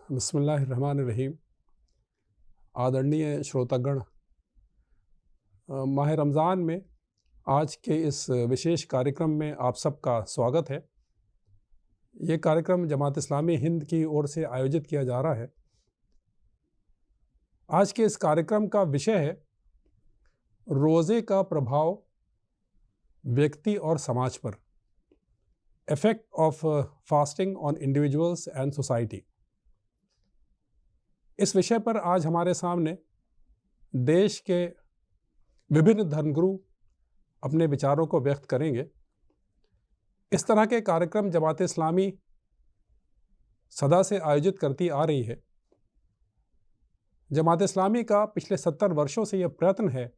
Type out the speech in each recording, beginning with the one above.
बिस्मिल्लाहिर्रहमानिर्रहीम। आदरणीय श्रोतागण, माह रमज़ान में आज के इस विशेष कार्यक्रम में आप सबका स्वागत है। ये कार्यक्रम जमात इस्लामी हिंद की ओर से आयोजित किया जा रहा है। आज के इस कार्यक्रम का विषय है रोज़े का प्रभाव व्यक्ति और समाज पर, effect of fasting on individuals and society. इस विषय पर आज हमारे सामने देश के विभिन्न धर्मगुरु अपने विचारों को व्यक्त करेंगे। इस तरह के कार्यक्रम जमात इस्लामी सदा से आयोजित करती आ रही है। जमात इस्लामी का पिछले 70 वर्षों से यह प्रयत्न है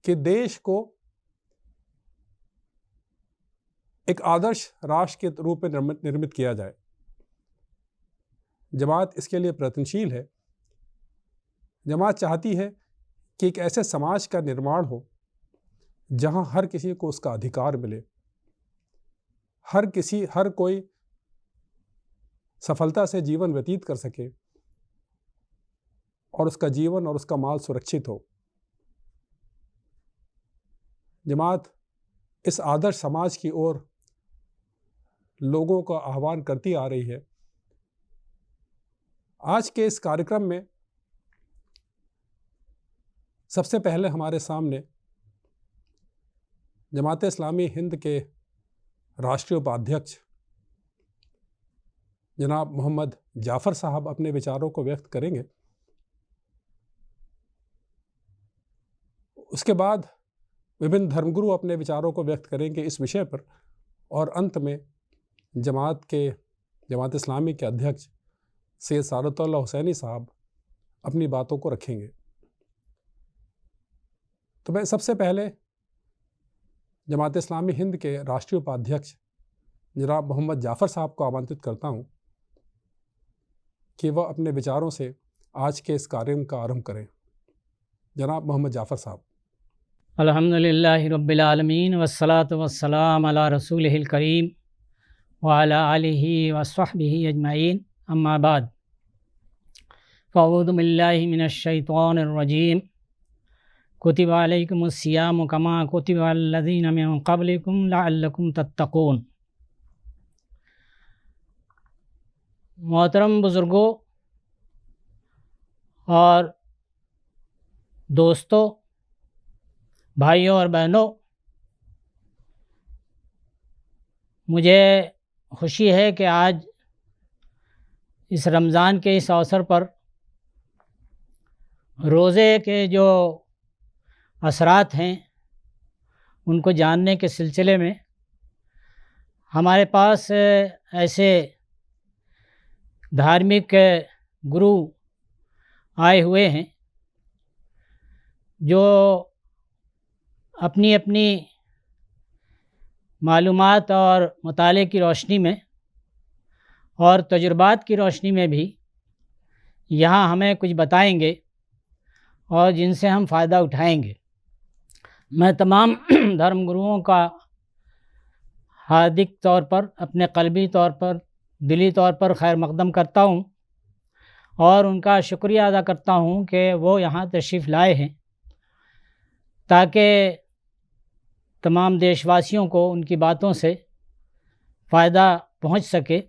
कि देश को एक आदर्श राष्ट्र के रूप में निर्मित किया जाए। जमात इसके लिए प्रयत्नशील है। जमात चाहती है कि एक ऐसे समाज का निर्माण हो जहां हर किसी को उसका अधिकार मिले, हर कोई सफलता से जीवन व्यतीत कर सके और उसका जीवन और उसका माल सुरक्षित हो। जमात इस आदर्श समाज की ओर लोगों का आह्वान करती आ रही है। आज के इस कार्यक्रम में सबसे पहले हमारे सामने जमात इस्लामी हिंद के राष्ट्रीय उपाध्यक्ष जनाब मोहम्मद जाफ़र साहब अपने विचारों को व्यक्त करेंगे। उसके बाद विभिन्न धर्मगुरु अपने विचारों को व्यक्त करेंगे इस विषय पर, और अंत में जमात इस्लामी के अध्यक्ष सैयद सादतुल्लाह हुसैनी साहब अपनी बातों को रखेंगे। तो मैं सबसे पहले जमात इस्लामी हिंद के राष्ट्रीय उपाध्यक्ष जनाब मोहम्मद जाफ़र साहब को आमंत्रित करता हूं कि वह अपने विचारों से आज के इस कार्यक्रम का आरंभ करें। जनाब मोहम्मद जाफ़र साहब। अल्हम्दुलिल्लाहि रब्बिल आलमीन वस्सलातु वस्सलाम अला रसूलिहिल करीम व अला आलिहि व स्वहबिहि अजमईन, अम्मा बाद। फ़अऊज़ु बिल्लाहि मिनश शैतानिर रजीम। कुतिबा अलैकुमुस सियामु कमा कुतिबा अलज़ीना मिन क़ब्लिकुम लअल्लकुम तत्तक़ून। मोहतरम बुज़ुर्गों और दोस्तों, भाइयों और बहनों, मुझे खुशी है कि आज इस रमज़ान के इस अवसर पर रोज़े के जो असरात हैं उनको जानने के सिलसिले में हमारे पास ऐसे धार्मिक गुरु आए हुए हैं जो अपनी अपनी मालूमात और मुताले की रोशनी में और तजुर्बात की रोशनी में भी यहाँ हमें कुछ बताएंगे और जिनसे हम फ़ायदा उठाएंगे। मैं तमाम धर्मगुरुओं का हार्दिक तौर पर, अपने क़ल्बी तौर पर, दिली तौर पर खैर मक़दम करता हूँ और उनका शुक्रिया अदा करता हूँ कि वो यहाँ तशरीफ़ लाए हैं ताकि तमाम देशवासियों को उनकी बातों से फ़ायदा पहुँच सके।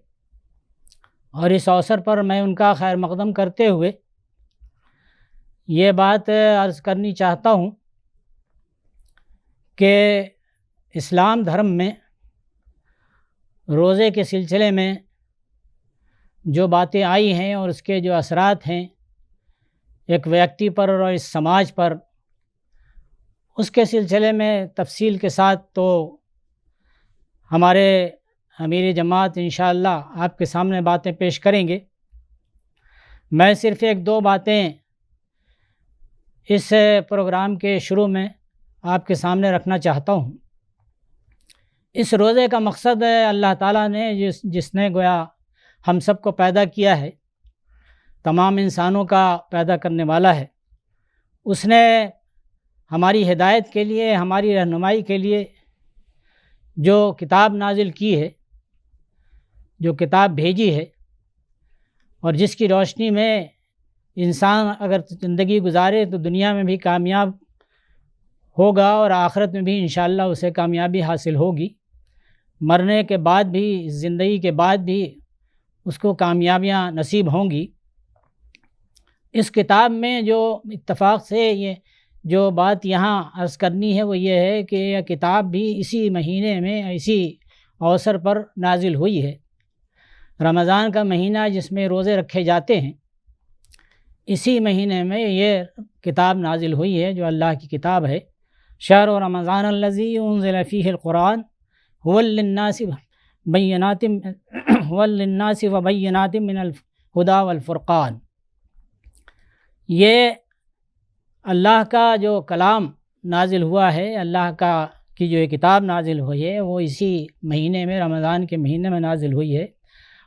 और इस अवसर पर मैं उनका खैर मक़दम करते हुए ये बात अर्ज़ करनी चाहता हूँ कि इस्लाम धर्म में रोज़े के सिलसिले में जो बातें आई हैं और उसके जो असरात हैं एक व्यक्ति पर और इस समाज पर, उसके सिलसिले में तफसील के साथ तो हमारे अमीर जमात इंशाअल्लाह आपके सामने बातें पेश करेंगे। मैं सिर्फ़ एक दो बातें इस प्रोग्राम के शुरू में आपके सामने रखना चाहता हूँ। इस रोज़े का मकसद है, अल्लाह ताला ने जिसने गोया हम सब को पैदा किया है, तमाम इंसानों का पैदा करने वाला है, उसने हमारी हिदायत के लिए, हमारी रहनुमाई के लिए जो किताब नाजिल की है, जो किताब भेजी है, और जिसकी रोशनी में इंसान अगर ज़िंदगी गुजारे तो दुनिया में भी कामयाब होगा और आखिरत में भी इंशाअल्लाह उसे कामयाबी हासिल होगी। मरने के बाद भी, ज़िंदगी के बाद भी उसको कामयाबियाँ नसीब होंगी। इस किताब में जो इत्तफ़ाक़ से ये जो बात यहाँ अर्ज़ करनी है वो ये है कि यह किताब भी इसी महीने में, इसी अवसर पर नाज़िल हुई है। रमज़ान का महीना जिसमें रोज़े रखे जाते हैं, इसी महीने में ये किताब नाज़िल हुई है जो अल्लाह की किताब है। शहर रमज़ान अल्लज़ी उन्ज़िल फ़ीहिल क़ुरआन हुवल लिन्नासि व बय्यिनातिम मिनल हुदा वल फ़ुरक़ान। ये अल्लाह का जो कलाम नाज़िल हुआ है, अल्लाह का की जो किताब नाज़िल हुई है वो इसी महीने में, रमज़ान के महीने में नाज़िल हुई है।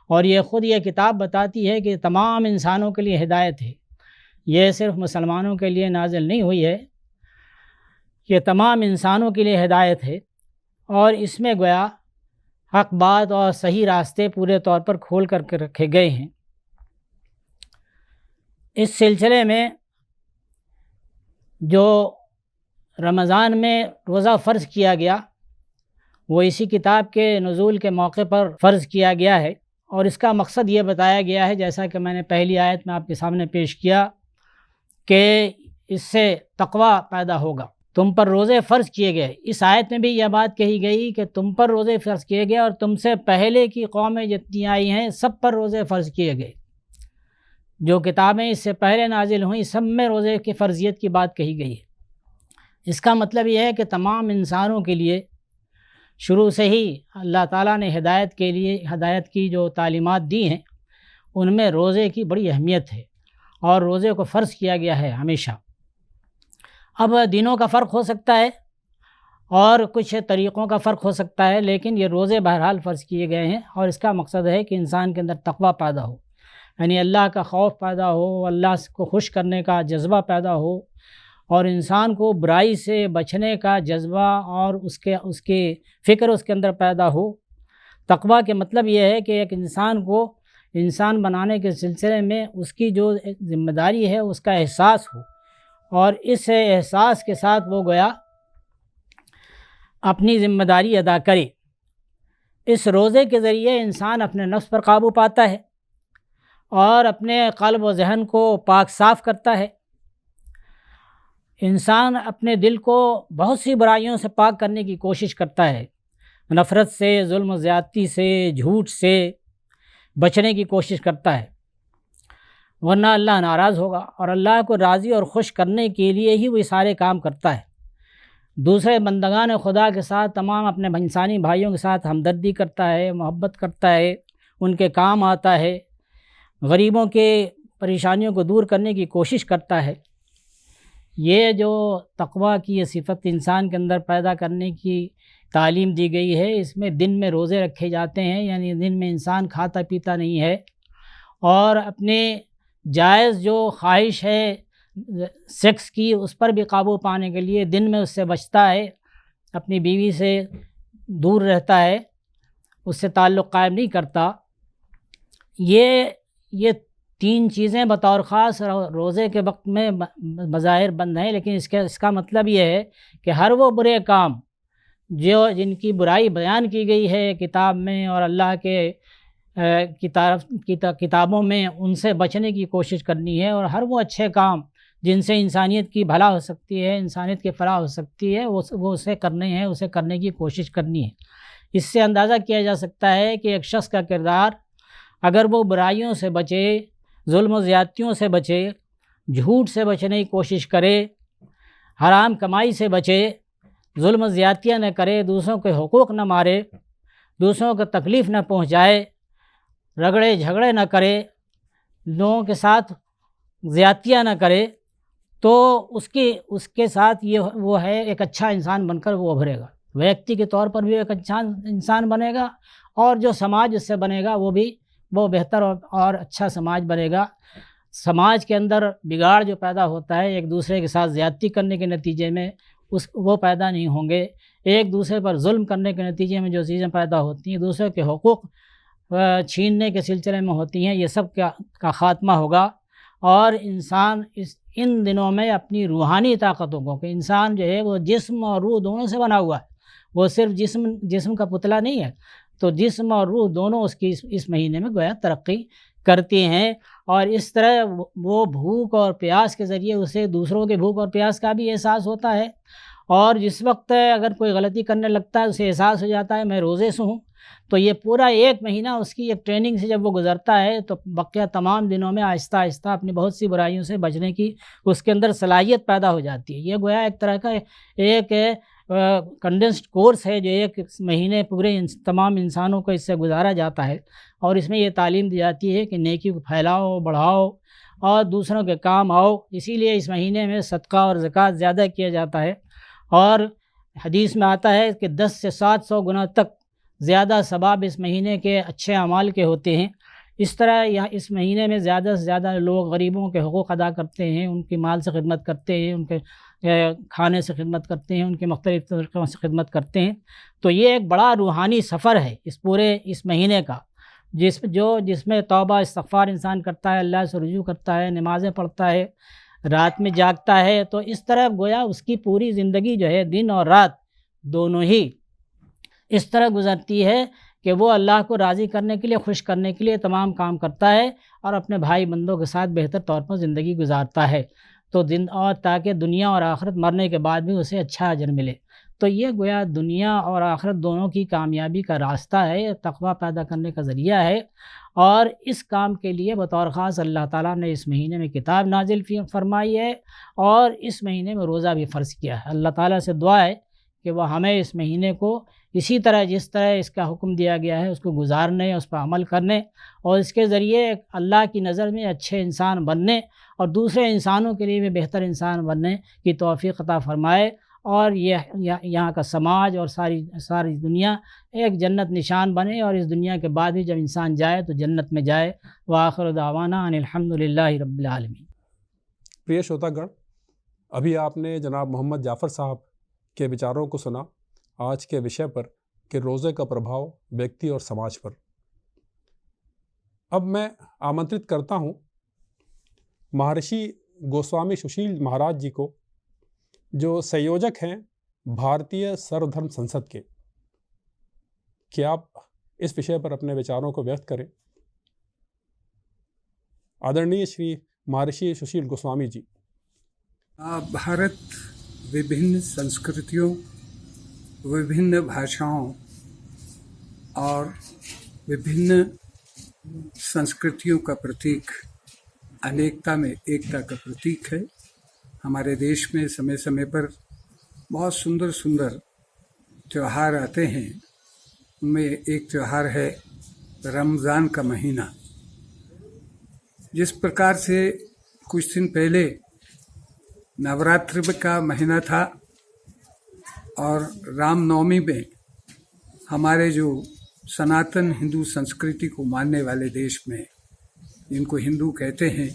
और ये ख़ुद ये किताब बताती है कि तमाम इंसानों के लिए हिदायत है। ये सिर्फ़ मुसलमानों के लिए नाज़िल नहीं हुई है, ये तमाम इंसानों के लिए हिदायत है। और इसमें गोया हक़ बात और सही रास्ते पूरे तौर पर खोल करके रखे गए हैं। इस सिलसिले में जो रमज़ान में रोज़ा फ़र्ज़ किया गया वो इसी किताब के नुज़ूल के मौके पर फ़र्ज़ किया गया है। और इसका मकसद ये बताया गया है, जैसा कि मैंने पहली आयत में आपके सामने पेश किया, कि इससे तक़वा पैदा होगा। तुम पर रोज़े फ़र्ज़ किए गए। इस आयत में भी यह बात कही गई कि तुम पर रोज़े फ़र्ज़ किए गए और तुमसे पहले की कौमें जितनी आई हैं सब पर रोज़े फ़र्ज़ किए गए। जो किताबें इससे पहले नाजिल हुई सब में रोज़े की फ़र्ज़ियत की बात कही गई है। इसका मतलब यह है कि तमाम इंसानों के लिए शुरू से ही अल्लाह ताला ने हिदायत के लिए, हिदायत की जो तालीमात दी हैं उनमें रोज़े की बड़ी अहमियत है और रोज़े को फ़र्ज़ किया गया है हमेशा। अब दिनों का फ़र्क हो सकता है और कुछ तरीक़ों का फ़र्क हो सकता है, लेकिन ये रोज़े बहरहाल फ़र्ज़ किए गए हैं और इसका मकसद है कि इंसान के अंदर तक़वा पैदा हो, यानी अल्लाह का खौफ पैदा हो, अल्लाह को खुश करने का जज्बा पैदा हो और इंसान को बुराई से बचने का जज्बा और उसके फ़िक्र उसके अंदर पैदा हो। तक़वा के मतलब ये है कि एक इंसान को इंसान बनाने के सिलसिले में उसकी जो ज़िम्मेदारी है उसका एहसास हो और इस एहसास के साथ वो गोया अपनी ज़िम्मेदारी अदा करे। इस रोज़े के ज़रिए इंसान अपने नफ्स पर काबू पाता है और अपने क़ल्ब व ज़हन को पाक साफ़ करता है। इंसान अपने दिल को बहुत सी बुराइयों से पाक करने की कोशिश करता है, नफ़रत से, जुल्म ज़्यादती से, झूठ से बचने की कोशिश करता है, वरना अल्लाह नाराज़ होगा और अल्लाह को राज़ी और खुश करने के लिए ही वो सारे काम करता है। दूसरे बंदगान खुदा के साथ, तमाम अपने इंसानी भाइयों के साथ हमदर्दी करता है, मोहब्बत करता है, उनके काम आता है, गरीबों के परेशानियों को दूर करने की कोशिश करता है। ये जो तक़वा की ये सिफ़त इंसान के अंदर पैदा करने की तालीम दी गई है, इसमें दिन में रोज़े रखे जाते हैं, यानी दिन में इंसान खाता पीता नहीं है और अपने जायज़ जो ख्वाहिश है सेक्स की उस पर भी काबू पाने के लिए दिन में उससे बचता है, अपनी बीवी से दूर रहता है, उससे ताल्लुक़ कायम नहीं करता। ये तीन चीज़ें बतौर ख़ास रोज़े के वक्त में बज़ाहिर बंद हैं, लेकिन इसका मतलब ये है कि हर वो बुरे काम जो जिनकी बुराई बयान की गई है किताब में और अल्लाह के किताबों में, उनसे बचने की कोशिश करनी है और हर वो अच्छे काम जिनसे इंसानियत की भला हो सकती है, इंसानियत की फलाह हो सकती है, वो उसे करने हैं, उसे करने की कोशिश करनी है। इससे अंदाज़ा किया जा सकता है कि एक शख्स का किरदार अगर वो बुराइयों से बचे, जुल्म ज़्यादतियों से बचे, झूठ से बचने की कोशिश करे, हराम कमाई से बचे, जुल्म ज़्यादतियाँ न करे, दूसरों के हुकूक़ न मारे, दूसरों को तकलीफ़ न पहुँचाए, रगड़े झगड़े न करे, लोगों के साथ ज़्यादतियाँ न करे, तो उसके साथ ये वो है एक अच्छा इंसान बनकर वो उभरेगा। व्यक्ति के तौर पर भी एक अच्छा इंसान बनेगा और जो समाज उससे बनेगा वो बेहतर और अच्छा समाज बनेगा। समाज के अंदर बिगाड़ जो पैदा होता है एक दूसरे के साथ ज़्यादती करने के नतीजे में वो पैदा नहीं होंगे। एक दूसरे पर जुल्म करने के नतीजे में जो चीज़ें पैदा होती हैं, दूसरे के हुकूक़ छीनने के सिलसिले में होती हैं, ये सब का ख़ात्मा होगा। और इंसान इन दिनों में अपनी रूहानी ताकतों को, कि इंसान जो है वो जिस्म और रूह दोनों से बना हुआ है, वो सिर्फ जिस्म का पुतला नहीं है, तो जिस्म और रूह दोनों उसकी इस महीने में गोया तरक्की करती हैं। और इस तरह वो भूख और प्यास के ज़रिए उसे दूसरों के भूख और प्यास का भी एहसास होता है। और जिस वक्त अगर कोई गलती करने लगता है, उसे एहसास हो जाता है मैं रोज़े से हूँ, तो ये पूरा 1 महीना उसकी एक ट्रेनिंग से जब वो गुज़रता है, तो बक़िया तमाम दिनों में आहिस्ता-आहिस्ता अपनी बहुत सी बुराइयों से बचने की उसके अंदर सलाहियत पैदा हो जाती है। ये गोया एक तरह का एक कंडेंस्ड कोर्स है, जो 1 महीने पूरे तमाम इंसानों को इससे गुज़ारा जाता है। और इसमें ये तालीम दी जाती है कि नेकी को फैलाओ, बढ़ाओ और दूसरों के काम आओ। इसीलिए इस महीने में सदका और ज़कात ज़्यादा किया जाता है। और हदीस में आता है कि 10 से 700 गुना तक ज़्यादा सवाब इस महीने के अच्छे अमाल के होते हैं। इस तरह यह इस महीने में ज़्यादा से ज़्यादा लोग गरीबों के हुकूक़ अदा करते हैं, उनकी माल से खिदमत करते हैं, उनके खाने से खिदमत करते हैं, उनके मुख्तलिफ़ तरीक़ों से खिदमत करते हैं। तो ये एक बड़ा रूहानी सफ़र है इस पूरे इस महीने का, जिसमें तौबा इस्तग़फ़ार इंसान करता है, अल्लाह से रुजू करता है, नमाज़ें पढ़ता है, रात में जागता है। तो इस तरह गोया उसकी पूरी ज़िंदगी जो है दिन और रात दोनों ही इस तरह गुज़रती है कि वो अल्लाह को राज़ी करने के लिए, खुश करने के लिए तमाम काम करता है और अपने भाई बंदों के साथ बेहतर तौर पर ज़िंदगी गुजारता है, तो और ताकि दुनिया और आखिरत मरने के बाद भी उसे अच्छा अजर मिले। तो ये गोया दुनिया और आखिरत दोनों की कामयाबी का रास्ता है, तक़वा पैदा करने का ज़रिया है। और इस काम के लिए बतौर ख़ास अल्लाह ताला ने इस महीने में किताब नाज़िल फ़रमाई है और इस महीने में रोज़ा भी फ़र्ज़ किया है। अल्लाह ताला से दुआ है कि वह हमें इस महीने को इसी तरह, जिस तरह इसका हुक्म दिया गया है, उसको गुजारने, उस पर अमल करने और इसके ज़रिए अल्लाह की नज़र में अच्छे इंसान बनने और दूसरे इंसानों के लिए भी बेहतर इंसान बनने की तौफ़ीक़ अता फ़रमाए। और यहाँ का समाज और सारी दुनिया एक जन्नत निशान बने और इस दुनिया के बाद भी जब इंसान जाए तो जन्नत में जाए। व आखिर दावाना अनिल हम्दुलिल्लाहि रब्बिल आलमीन। प्रिय श्रोतागण, अभी आपने जनाब मोहम्मद जाफ़र साहब के विचारों को सुना आज के विषय पर कि रोज़े का प्रभाव व्यक्ति और समाज पर। अब मैं आमंत्रित करता हूँ महर्षि गोस्वामी सुशील महाराज जी को, जो संयोजक हैं भारतीय सर्वधर्म संसद के, कि आप इस विषय पर अपने विचारों को व्यक्त करें। आदरणीय श्री महर्षि सुशील गोस्वामी जी। भारत विभिन्न संस्कृतियों, विभिन्न भाषाओं और विभिन्न संस्कृतियों का प्रतीक, अनेकता में एकता का प्रतीक है। हमारे देश में समय समय पर बहुत सुंदर सुंदर त्यौहार आते हैं। उनमें एक त्यौहार है रमज़ान का महीना। जिस प्रकार से कुछ दिन पहले नवरात्र का महीना था और रामनवमी में हमारे जो सनातन हिंदू संस्कृति को मानने वाले देश में, जिनको हिंदू कहते हैं,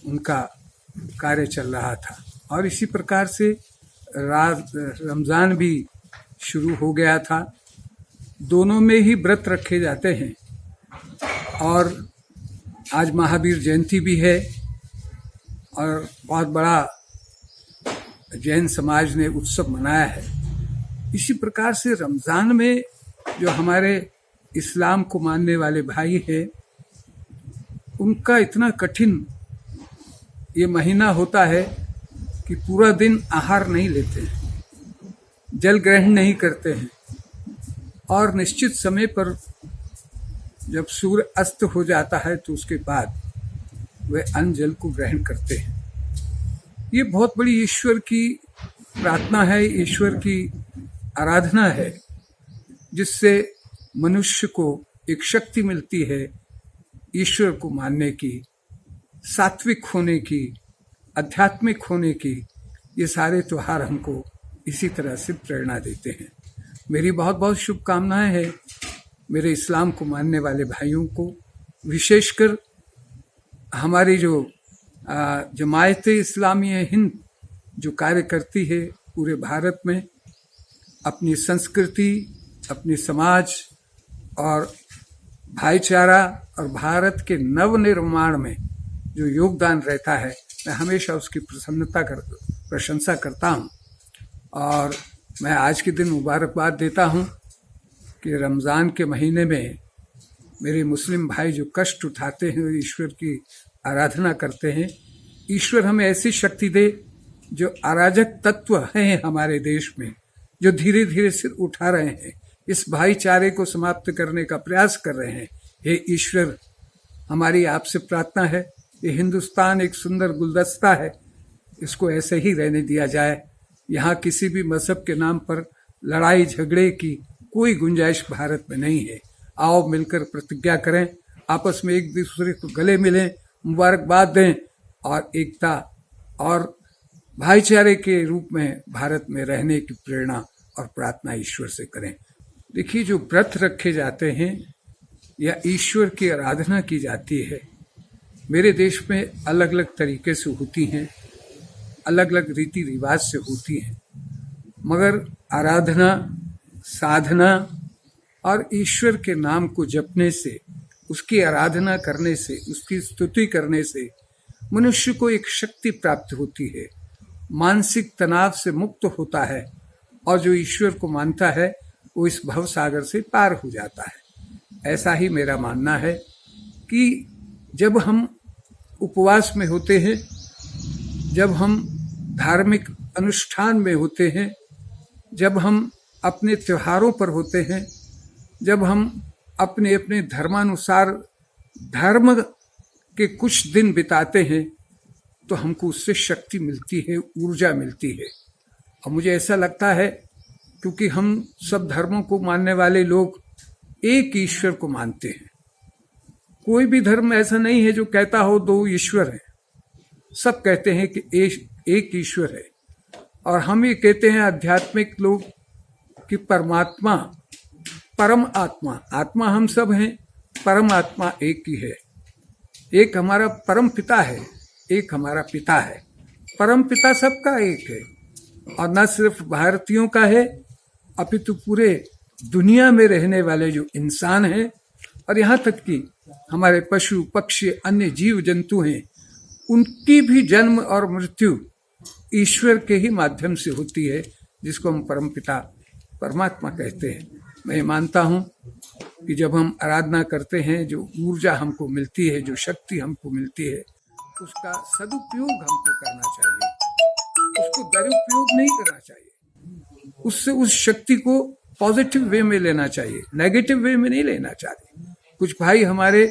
उनका कार्य चल रहा था। और इसी प्रकार से रमज़ान भी शुरू हो गया था। दोनों में ही व्रत रखे जाते हैं। और आज महावीर जयंती भी है और बहुत बड़ा जैन समाज ने उत्सव मनाया है। इसी प्रकार से रमज़ान में जो हमारे इस्लाम को मानने वाले भाई हैं, उनका इतना कठिन ये महीना होता है कि पूरा दिन आहार नहीं लेते हैं, जल ग्रहण नहीं करते हैं और निश्चित समय पर जब सूर्य अस्त हो जाता है तो उसके बाद वे अन्न जल को ग्रहण करते हैं। ये बहुत बड़ी ईश्वर की प्रार्थना है, ईश्वर की आराधना है, जिससे मनुष्य को एक शक्ति मिलती है ईश्वर को मानने की, सात्विक होने की, आध्यात्मिक होने की। ये सारे त्योहार हमको इसी तरह से प्रेरणा देते हैं। मेरी बहुत बहुत शुभकामनाएं हैं मेरे इस्लाम को मानने वाले भाइयों को, विशेषकर हमारी जो जमायत इस्लामी हिंद जो कार्य करती है पूरे भारत में, अपनी संस्कृति, अपनी समाज और भाईचारा और भारत के नवनिर्माण में जो योगदान रहता है, मैं हमेशा उसकी प्रशंसा करता हूँ। और मैं आज के दिन मुबारकबाद देता हूँ कि रमज़ान के महीने में मेरे मुस्लिम भाई जो कष्ट उठाते हैं, ईश्वर की आराधना करते हैं, ईश्वर हमें ऐसी शक्ति दे जो अराजक तत्व हैं हमारे देश में, जो धीरे धीरे सिर उठा रहे हैं, इस भाईचारे को समाप्त करने का प्रयास कर रहे हैं। हे ईश्वर, हमारी आपसे प्रार्थना है, ये हिंदुस्तान एक सुंदर गुलदस्ता है, इसको ऐसे ही रहने दिया जाए। यहाँ किसी भी मजहब के नाम पर लड़ाई झगड़े की कोई गुंजाइश भारत में नहीं है। आओ मिलकर प्रतिज्ञा करें, आपस में एक दूसरे को गले मिलें, मुबारकबाद दें और एकता और भाईचारे के रूप में भारत में रहने की प्रेरणा और प्रार्थना ईश्वर से करें। देखिए, जो व्रत रखे जाते हैं या ईश्वर की आराधना की जाती है, मेरे देश में अलग अलग तरीके से होती हैं, अलग अलग रीति रिवाज से होती हैं, मगर आराधना, साधना और ईश्वर के नाम को जपने से, उसकी आराधना करने से, उसकी स्तुति करने से मनुष्य को एक शक्ति प्राप्त होती है, मानसिक तनाव से मुक्त होता है और जो ईश्वर को मानता है वो इस भव सागर से पार हो जाता है। ऐसा ही मेरा मानना है कि जब हम उपवास में होते हैं, जब हम धार्मिक अनुष्ठान में होते हैं, जब हम अपने त्योहारों पर होते हैं, जब हम अपने अपने धर्मानुसार धर्म के कुछ दिन बिताते हैं, तो हमको उससे शक्ति मिलती है, ऊर्जा मिलती है। और मुझे ऐसा लगता है, क्योंकि हम सब धर्मों को मानने वाले लोग एक ईश्वर को मानते हैं। कोई भी धर्म ऐसा नहीं है जो कहता हो दो ईश्वर है, सब कहते हैं कि एक ईश्वर है। और हम ये कहते हैं आध्यात्मिक लोग कि परमात्मा, परम आत्मा, आत्मा हम सब हैं, परम आत्मा एक ही है। एक हमारा परम पिता है, एक हमारा पिता है। परम पिता सबका एक है और न सिर्फ भारतीयों का है, अपितु पूरे दुनिया में रहने वाले जो इंसान हैं और यहाँ तक कि हमारे पशु पक्षी अन्य जीव जंतु हैं, उनकी भी जन्म और मृत्यु ईश्वर के ही माध्यम से होती है, जिसको हम परम पिता परमात्मा कहते हैं। मैं मानता हूँ कि जब हम आराधना करते हैं, जो ऊर्जा हमको मिलती है, जो शक्ति हमको मिलती है, उसका सदुपयोग हमको करना चाहिए, उसको दुरुपयोग नहीं करना चाहिए। उससे उस शक्ति को पॉजिटिव वे में लेना चाहिए, नेगेटिव वे में नहीं लेना चाहिए। कुछ भाई हमारे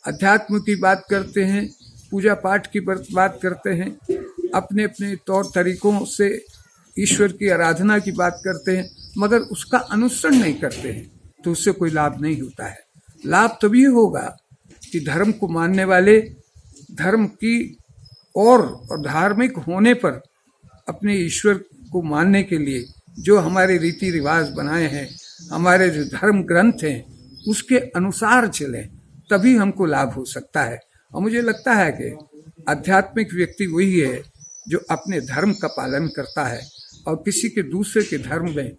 अध्यात्म की बात करते हैं, पूजा पाठ की बात करते हैं, अपने अपने तौर तरीकों से ईश्वर की आराधना की बात करते हैं, मगर उसका अनुसरण नहीं करते हैं, तो उससे कोई लाभ नहीं होता है। लाभ तभी होगा कि धर्म को मानने वाले धर्म की और धार्मिक होने पर अपने ईश्वर को मानने के लिए जो हमारे रीति रिवाज बनाए हैं, हमारे जो धर्म ग्रंथ हैं, उसके अनुसार चलें, तभी हमको लाभ हो सकता है। और मुझे लगता है कि आध्यात्मिक व्यक्ति वही है जो अपने धर्म का पालन करता है और किसी के दूसरे के धर्म में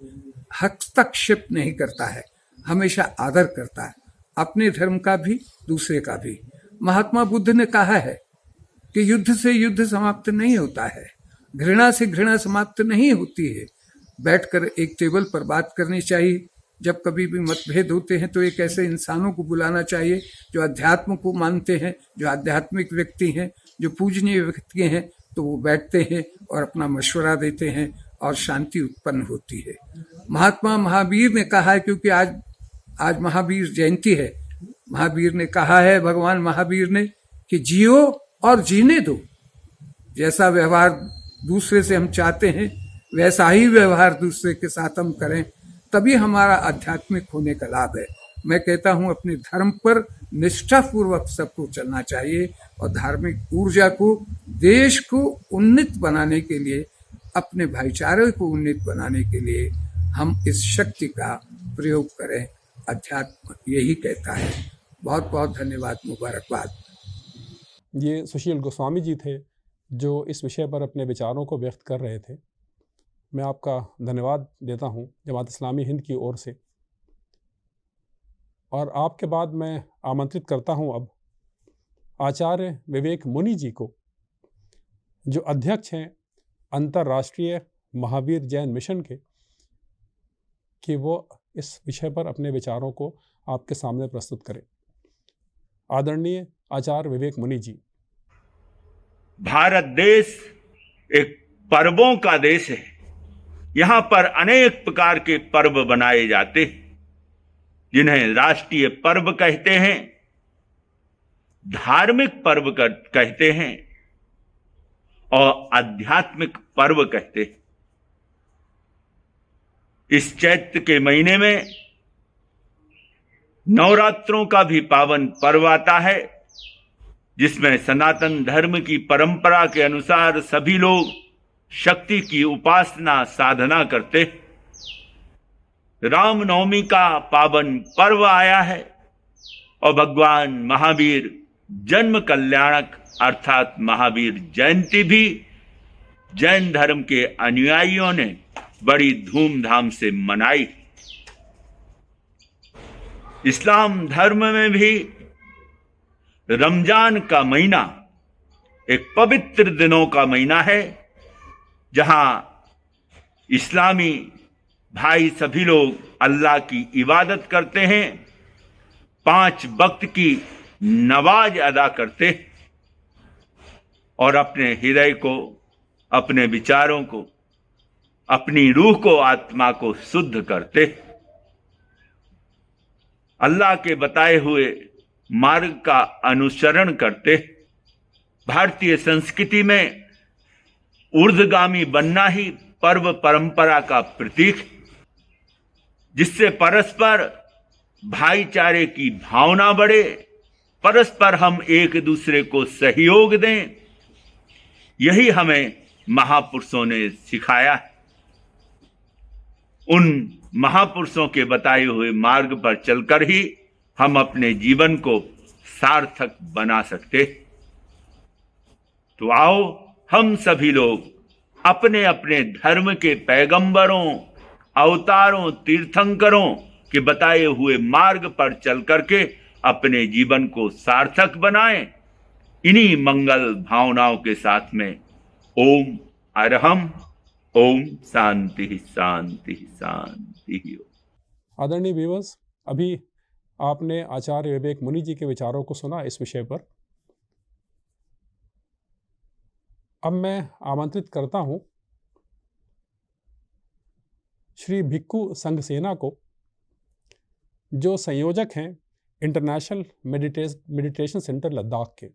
हस्तक्षेप नहीं करता है, हमेशा आदर करता है, अपने धर्म का भी दूसरे का भी। महात्मा बुद्ध ने कहा है कि युद्ध से युद्ध समाप्त नहीं होता है, घृणा से घृणा समाप्त नहीं होती है। बैठकर एक टेबल पर बात करनी चाहिए। जब कभी भी मतभेद होते हैं तो एक ऐसे इंसानों को बुलाना चाहिए जो अध्यात्म को मानते हैं, जो आध्यात्मिक व्यक्ति हैं, जो पूजनीय व्यक्ति हैं, तो वो बैठते हैं और अपना मशवरा देते हैं और शांति उत्पन्न होती है। महात्मा महावीर ने कहा है, क्योंकि आज महावीर जयंती है, महावीर ने कहा है, भगवान महावीर ने, कि जियो और जीने दो। जैसा व्यवहार दूसरे से हम चाहते हैं वैसा ही व्यवहार दूसरे के साथ हम करें, तभी हमारा आध्यात्मिक होने का लाभ है। मैं कहता हूँ अपने धर्म पर निष्ठापूर्वक सबको चलना चाहिए और धार्मिक ऊर्जा को, देश को उन्नत बनाने के लिए, अपने भाईचारे को उन्नत बनाने के लिए हम इस शक्ति का प्रयोग करें। अध्यात्म यही कहता है। बहुत बहुत धन्यवाद, मुबारकबाद। ये सुशील गोस्वामी जी थे जो इस विषय पर अपने विचारों को व्यक्त कर रहे थे। मैं आपका धन्यवाद देता हूं जमात इस्लामी हिंद की ओर से। और आपके बाद मैं आमंत्रित करता हूं अब आचार्य विवेक मुनि जी को, जो अध्यक्ष हैं अंतर्राष्ट्रीय महावीर जैन मिशन के, कि वो इस विषय पर अपने विचारों को आपके सामने प्रस्तुत करें। आदरणीय आचार्य विवेक मुनि जी। भारत देश एक पर्वों का देश है। यहां पर अनेक प्रकार के पर्व बनाए जाते हैं, जिन्हें राष्ट्रीय पर्व कहते हैं, धार्मिक पर्व कहते हैं और आध्यात्मिक पर्व कहते हैं। इस चैत्र के महीने में नवरात्रों का भी पावन पर्व आता है, जिसमें सनातन धर्म की परंपरा के अनुसार सभी लोग शक्ति की उपासना साधना करते हैं। रामनवमी का पावन पर्व आया है और भगवान महावीर जन्म कल्याणक अर्थात महावीर जयंती भी जैन धर्म के अनुयायियों ने बड़ी धूमधाम से मनाई। इस्लाम धर्म में भी रमजान का महीना एक पवित्र दिनों का महीना है, जहां इस्लामी भाई सभी लोग अल्लाह की इबादत करते हैं, 5 वक्त की नमाज अदा करते हैं और अपने हृदय को, अपने विचारों को, अपनी रूह को, आत्मा को शुद्ध करते। अल्लाह के बताए हुए मार्ग का अनुसरण करते। भारतीय संस्कृति में ऊर्ध्वगामी बनना ही पर्व परंपरा का प्रतीक, जिससे परस्पर भाईचारे की भावना बढ़े, परस्पर हम एक दूसरे को सहयोग दें। यही हमें महापुरुषों ने सिखाया है। उन महापुरुषों के बताए हुए मार्ग पर चलकर ही हम अपने जीवन को सार्थक बना सकते। तो आओ हम सभी लोग अपने अपने धर्म के पैगंबरों, अवतारों, तीर्थंकरों के बताए हुए मार्ग पर चल करके अपने जीवन को सार्थक बनाएं। इन्हीं मंगल भावनाओं के साथ में ओम अरहम, ओम शांति शांति शांति। आदरणीय व्यूअर्स, अभी आपने आचार्य विवेक मुनि जी के विचारों को सुना इस विषय पर। अब मैं आमंत्रित करता हूं श्री भिक्खु संघसेना को, जो संयोजक हैं इंटरनेशनल मेडिटेशन सेंटर लद्दाख के,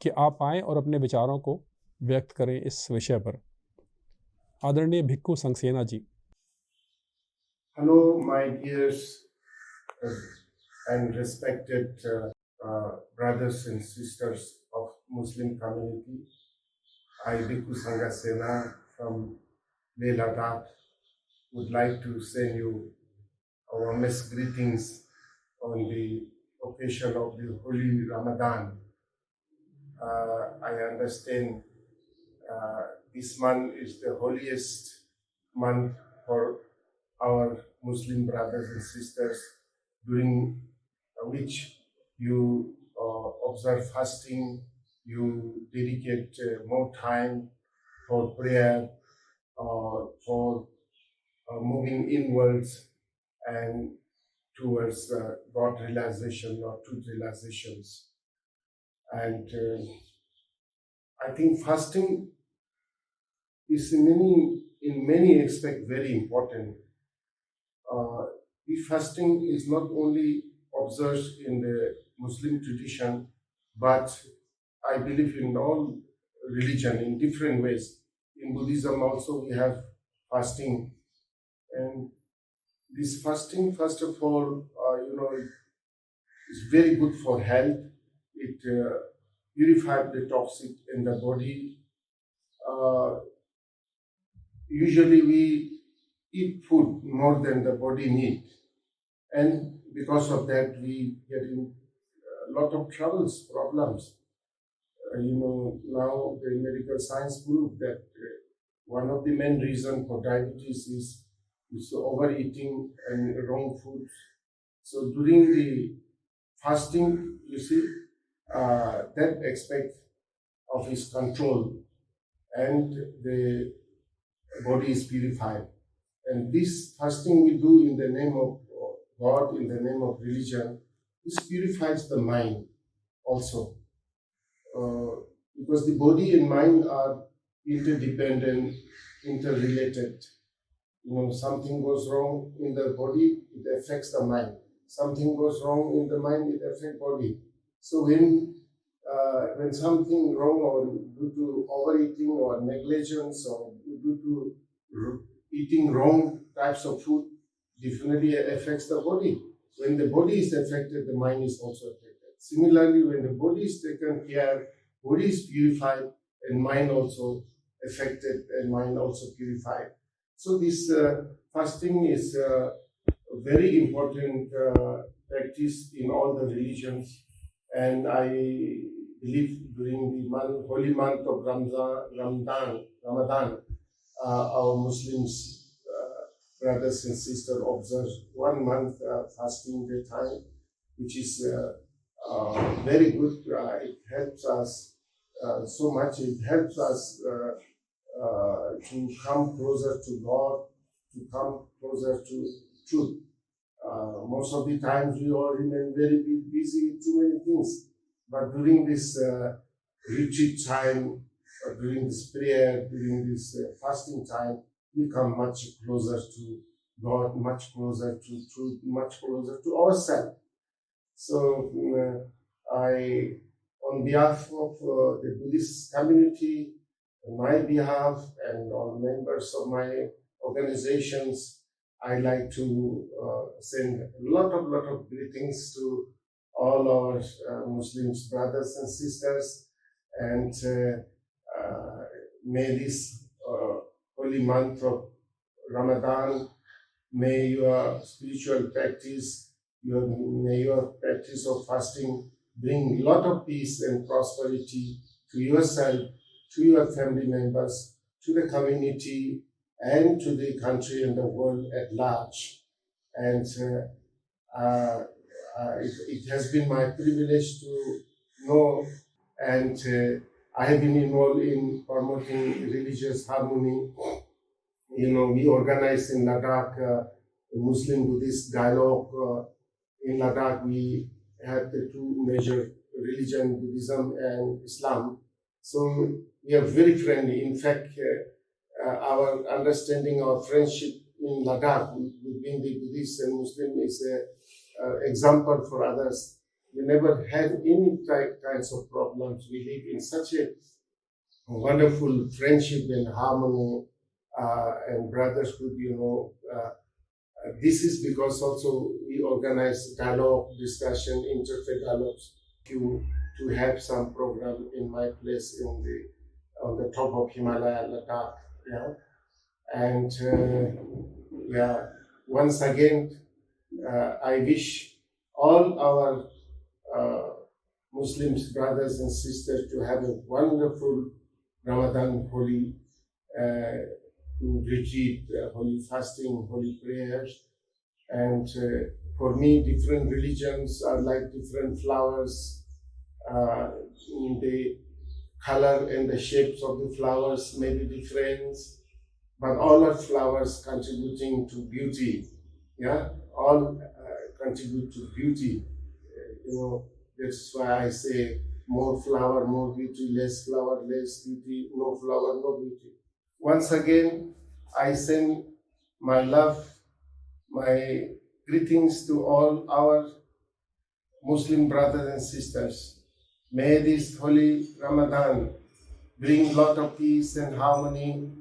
कि आप आएं और अपने विचारों को व्यक्त करें इस विषय पर। आदरणीय भिक्खु संघसेना जी। Hello, my dears and respected brothers and sisters of Muslim community. I, Bhikkhu Sanghasena from Leh Ladakh, would like to send you our warmest greetings on the occasion of the Holy Ramadan. I understand this month is the holiest month for our Muslim brothers and sisters, during which you observe fasting, you dedicate more time for prayer, for moving inwards and towards God realization or truth realizations. And I think fasting is in many aspects very important. If fasting is not only observed in the Muslim tradition, but I believe in all religion in different ways. In Buddhism also we have fasting, and this fasting, first of all, is very good for health. It purifies the toxic in the body. Usually we eat food more than the body needs, and because of that we get in a lot of troubles, problems. Now the medical science proved that one of the main reasons for diabetes is overeating and wrong foods. So during the fasting, you see, that aspect of his control and the body is purified. And this fasting we do in the name of God, in the name of religion, this purifies the mind also. Because the body and mind are interdependent, interrelated. Something goes wrong in the body, it affects the mind. Something goes wrong in the mind, it affects body. So when something wrong, or due to overeating or negligence, or due to eating wrong types of food, definitely affects the body. When the body is affected, the mind is also affected. Similarly, when the body is taken care, body is purified, and mind also affected, and mind also purified. So this fasting is a very important practice in all the religions, and I believe during the holy month of Ramadan, our Muslims brothers and sisters observe 1 month fasting the time, which is very good. It helps us so much. It helps us to come closer to God, to come closer to truth. Most of the times we all remain very busy with too many things. But during this retreat time, during this prayer, during this fasting time, we come much closer to God, much closer to truth, much closer to ourselves. So on behalf of the Buddhist community, on my behalf, and all members of my organizations, I like to send a lot of greetings to all our Muslims brothers and sisters, and may this holy month of Ramadan, may your spiritual practice, may your practice of fasting bring a lot of peace and prosperity to yourself, to your family members, to the community, and to the country and the world at large. And it has been my privilege to know, and I have been involved in promoting religious harmony. We organized in Ladakh a Muslim-Buddhist dialogue. In Ladakh, we have the two major religions, Buddhism and Islam. So we are very friendly. In fact, our understanding, our friendship in Ladakh between the Buddhist and Muslim is an example for others. We never had any kinds of problems. We live in such a wonderful friendship and harmony and brotherhood. This is because also we organize dialogue, discussion, interfaith dialogues to have some program in my place on the top of Himalaya, Ladakh. Yeah. And once again, I wish all our Muslims brothers and sisters to have a wonderful Ramadan holy retreat, holy fasting, holy prayers. And for me, different religions are like different flowers. The color and the shapes of the flowers may be different, but all are flowers contributing to beauty. Yeah, all contribute to beauty. That's why I say more flower, more beauty, less flower, less beauty, no flower, no beauty. Once again, I send my love, my greetings to all our Muslim brothers and sisters. May this holy Ramadan bring a lot of peace and harmony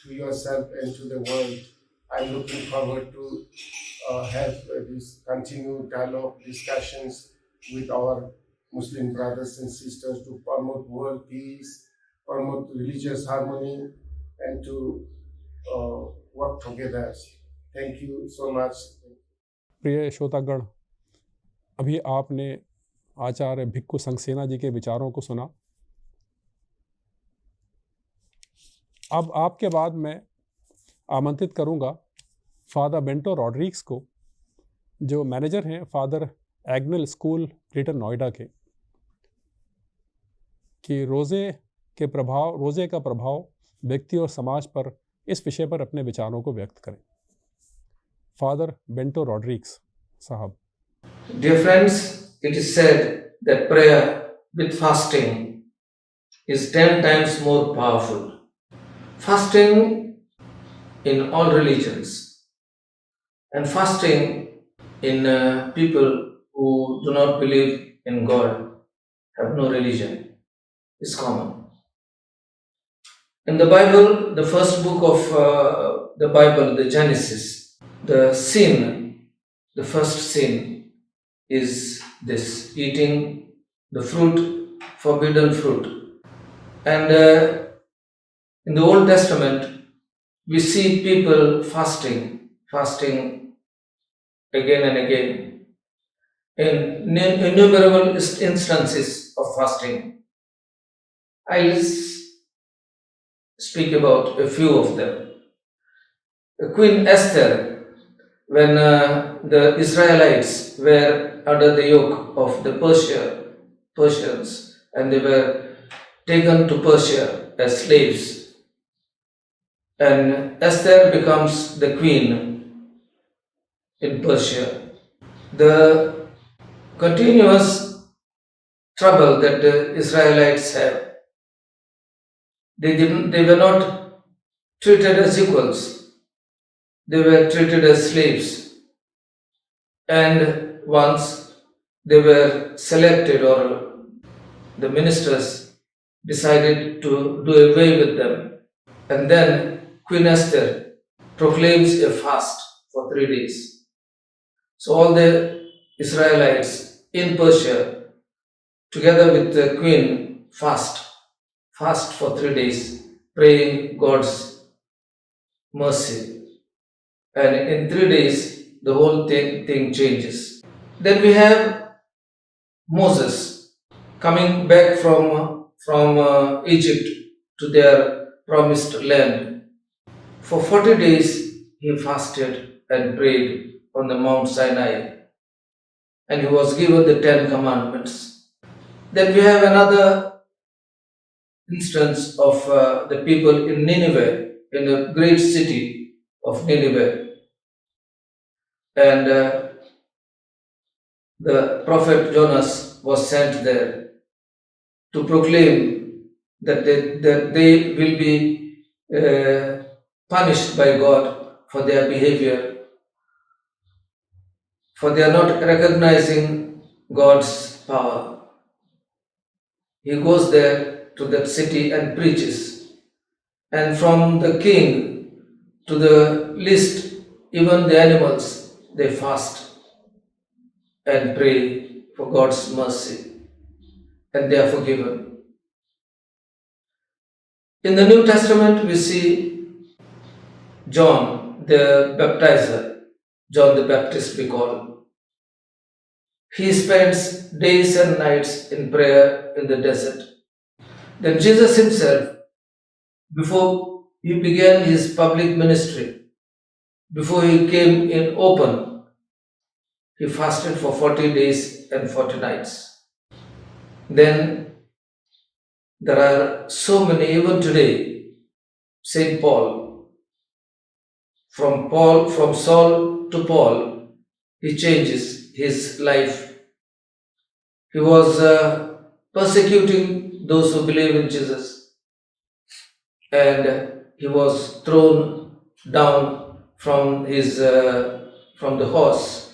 to yourself and to the world. I'm looking forward to have this continued dialogue, discussions with our Muslim brothers and sisters to promote world peace, promote religious harmony, and to work together. Thank you so much. प्रिय श्रोतागण, अभी आपने आचार्य भिक्खु संगसेना जी के विचारों को सुना। अब आपके बाद मैं आमंत्रित करूंगा फादर बेंटो रॉड्रिग्स को जो मैनेजर हैं father Agnel school greater Noida के, कि रोज़े का प्रभाव व्यक्ति और समाज पर, इस विषय पर अपने विचारों को व्यक्त करें। फादर बेंटो रॉड्रिग्स साहब। Dear friends, it is said that prayer with fasting is 10 times more powerful. Fasting in all religions and fasting in people who do not believe in God, have no religion, is common. In the Bible, the first book of the Bible, the Genesis, the first sin is this, eating the fruit, forbidden fruit. And in the Old Testament, we see people fasting again and again, in innumerable instances of fasting. I'll speak about a few of them. Queen Esther, when the Israelites were under the yoke of the Persians, and they were taken to Persia as slaves, and Esther becomes the queen in Persia. The continuous trouble that the Israelites have, they were not treated as equals, they were treated as slaves. And once they were selected, or the ministers decided to do away with them, and then Queen Esther proclaims a fast for 3 days. So all the Israelites in Persia, together with the queen, fast for 3 days, praying God's mercy. And in 3 days, the whole thing changes. Then we have Moses coming back from Egypt to their promised land. For 40 days, he fasted and prayed on the Mount Sinai, and he was given the 10 commandments. Then we have another instance of the people in Nineveh, in the great city of Nineveh. And the prophet Jonas was sent there to proclaim that they will be punished by God for their behavior, for they are not recognizing God's power. He goes there to that city and preaches. And from the king to the least, even the animals, they fast and pray for God's mercy, and they are forgiven. In the New Testament, we see John the baptizer, John the Baptist we call. He spends days and nights in prayer in the desert. Then Jesus himself, before he began his public ministry, before he came in open, he fasted for 40 days and 40 nights. Then there are so many, even today, Saint Paul, from Saul to Paul, he changes his life. He was persecuting those who believe in Jesus, and he was thrown down from the horse.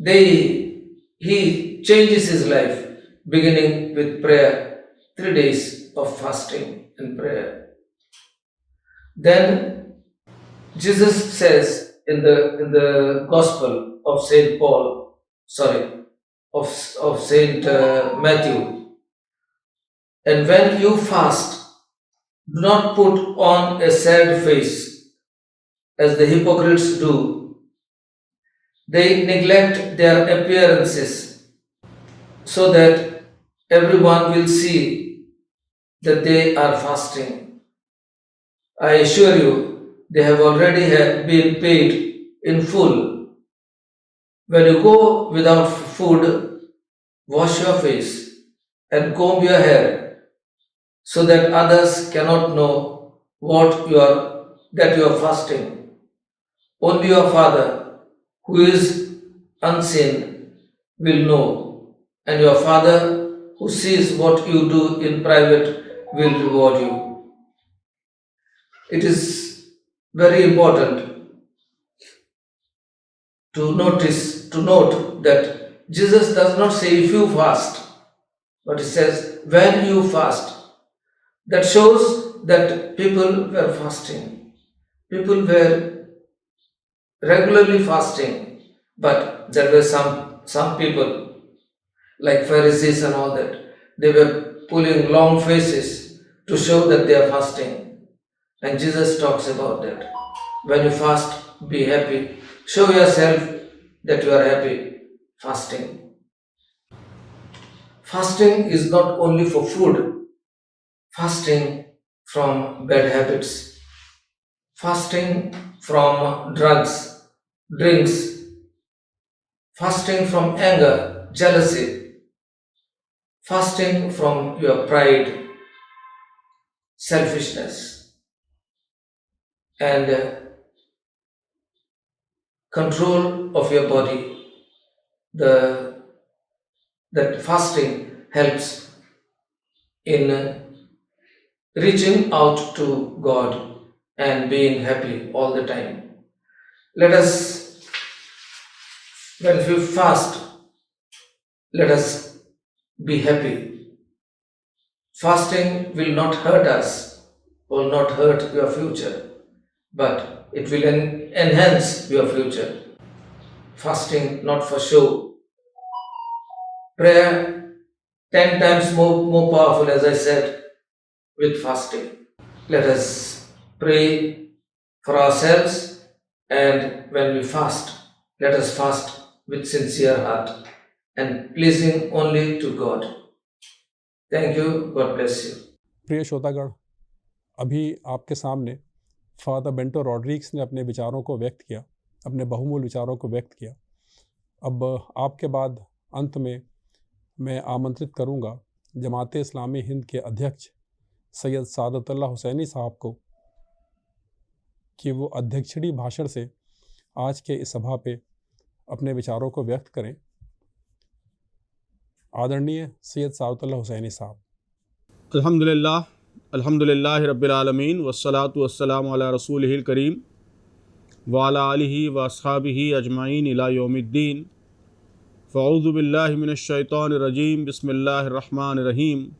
He changes his life, beginning with prayer, 3 days of fasting and prayer. Then Jesus says in the Gospel of Saint Saint Matthew, and when you fast, do not put on a sad face as the hypocrites do. They neglect their appearances so that everyone will see that they are fasting. I assure you, they have already been paid in full When you go without food, wash your face and comb your hair so that others cannot know that you are fasting. Only your Father, who is unseen, will know, and your Father, who sees what you do in private, will reward you. It is very important to note that Jesus does not say if you fast, but he says when you fast. That shows that people were fasting. People were regularly fasting, but there were some people like Pharisees and all that. They were pulling long faces to show that they are fasting. And Jesus talks about that. When you fast, be happy. Show yourself that you are happy fasting. Fasting is not only for food. Fasting from bad habits, fasting from drugs, drinks, fasting from anger, jealousy, fasting from your pride, selfishness, and control of your body. That fasting helps in reaching out to God and being happy all the time. Let us, when we fast, let us be happy. Fasting will not hurt us, will not hurt your future, but it will enhance your future. Fasting not for show. Prayer 10 times more powerful, as I said, with fasting. Let us pray for ourselves, and when we fast, let us fast with sincere heart and pleasing only to God. Thank you. God bless you. प्रिय श्रोतागण, अभी आपके सामने father bento Rodrigues ने अपने विचारों को व्यक्त किया, अपने बहुमूल्य विचारों को व्यक्त किया। अब आपके बाद अंत में मैं आमंत्रित करूंगा जमात इस्लामी हिंद के अध्यक्ष सैयद सादतुल्लाह हुसैनी साहब को कि वो अध्यक्षीय भाषण से आज के इस सभा पे अपने विचारों को व्यक्त करें। आदरणीय सैयद सादतुल्लाह हुसैनी साहब। अल्हम्दुलिल्लाह रब्बिल आलमीन वस्सलातु वस्सलामु अला रसूलिहिल करीम व अला आलिहि व अस्हाबिहि अजमाइन इला यौमिद्दीन। फ़अऊज़ु बिल्लाहि मिनश शैतानिर रजीम। बिस्मिल्लाहिर रहमानिर रहीम।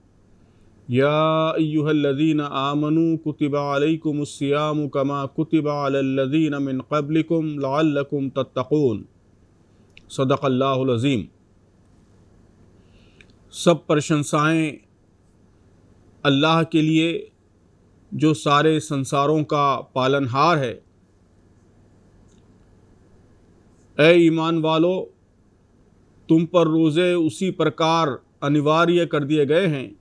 या अय्युहल्लज़ीना आमनू कुतिबा अलैकुमुस सियामु कमा कुतिबा अलल लज़ीना मिन क़ब्लिकुम लअल्लकुम तत्तक़ून। सदक़ल्लाहुल अज़ीम। सब प्रशंसाएँ अल्लाह के लिए जो सारे संसारों का पालनहार है। ए ईमान वालो, तुम पर रोज़े उसी प्रकार अनिवार्य कर दिए गए हैं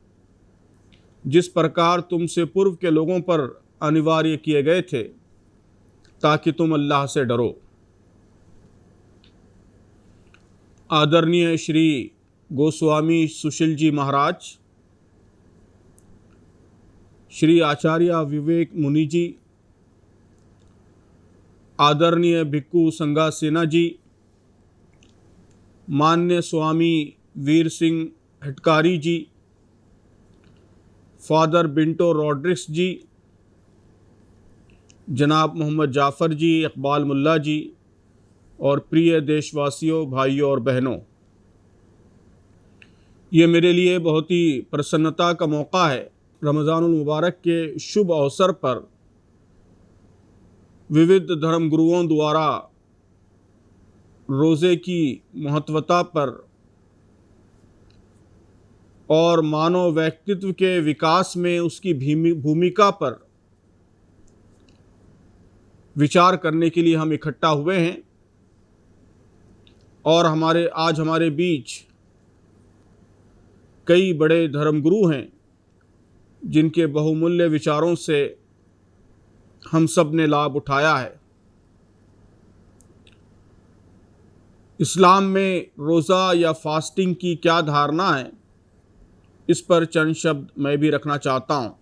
जिस प्रकार तुमसे पूर्व के लोगों पर अनिवार्य किए गए थे, ताकि तुम अल्लाह से डरो। आदरणीय श्री गोस्वामी सुशील जी महाराज, श्री आचार्य विवेक मुनि जी, आदरणीय भिक्खु संगा सेना जी, मान्य स्वामी वीर सिंह हटकारी जी, फादर बिंटो रॉड्रिक्स जी, जनाब मोहम्मद जाफ़र जी, इकबाल मुल्ला जी और प्रिय देशवासियों, भाइयों और बहनों, ये मेरे लिए बहुत ही प्रसन्नता का मौका है। रमज़ानुल मुबारक के शुभ अवसर पर विविध धर्मगुरुओं द्वारा रोज़े की महत्वता पर और मानव व्यक्तित्व के विकास में उसकी भूमिका पर विचार करने के लिए हम इकट्ठा हुए हैं। और आज हमारे बीच कई बड़े धर्मगुरु हैं जिनके बहुमूल्य विचारों से हम सब ने लाभ उठाया है। इस्लाम में रोज़ा या फास्टिंग की क्या धारणा है, इस पर चंद शब्द मैं भी रखना चाहता हूँ।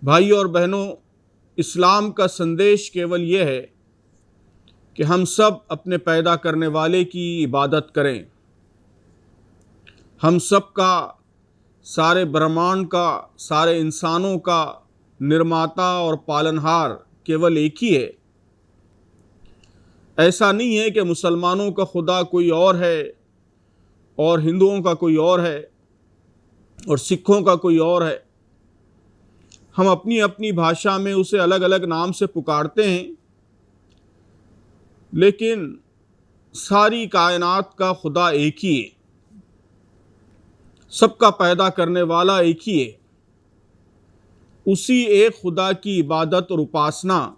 भाई और बहनों, इस्लाम का संदेश केवल ये है कि हम सब अपने पैदा करने वाले की इबादत करें। हम सब का, सारे ब्रह्मांड का, सारे इंसानों का निर्माता और पालनहार केवल एक ही है। ऐसा नहीं है कि मुसलमानों का खुदा कोई और है और हिंदुओं का कोई और है और सिखों का कोई और है। हम अपनी अपनी भाषा में उसे अलग अलग नाम से पुकारते हैं, लेकिन सारी कायनात का खुदा एक ही है, सबका पैदा करने वाला एक ही है। उसी एक खुदा की इबादत और उपासना,